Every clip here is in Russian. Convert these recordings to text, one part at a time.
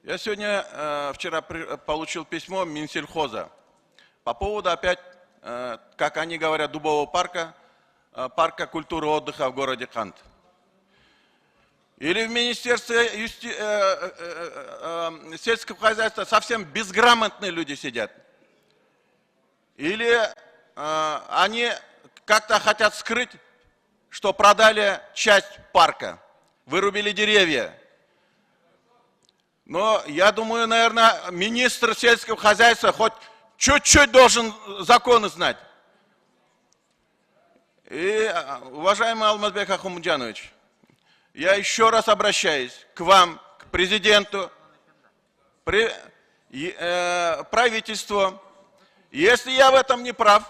Я вчера получил письмо Минсельхоза по поводу опять, как они говорят, Дубового парка, парка культуры и отдыха в городе Кант. Или в Министерстве сельского хозяйства совсем безграмотные люди сидят. Или они как-то хотят скрыть, что продали часть парка, вырубили деревья. Но я думаю, наверное, министр сельского хозяйства хоть чуть-чуть должен законы знать. И, уважаемый Алмазбек Ахмуджанович, я еще раз обращаюсь к вам, к президенту, правительству. Если я в этом не прав,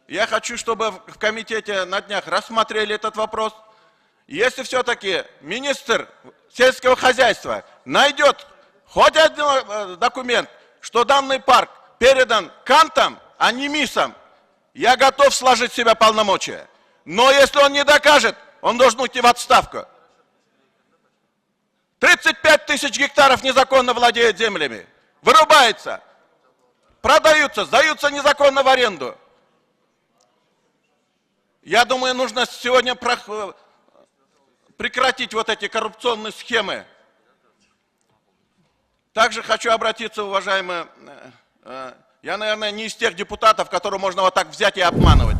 я хочу, чтобы в комитете на днях рассмотрели этот вопрос. Если все-таки министр сельского хозяйства найдет хоть один документ, что данный парк передан Кантам, а не МИСам, я готов сложить в себя полномочия. Но если он не докажет, он должен уйти в отставку. 35 тысяч гектаров незаконно владеют землями. Вырубается, продаются, сдаются незаконно в аренду. Я думаю, нужно сегодня прекратить вот эти коррупционные схемы. Также хочу обратиться, уважаемые, я, наверное, не из тех депутатов, которые можно вот так взять и обманывать.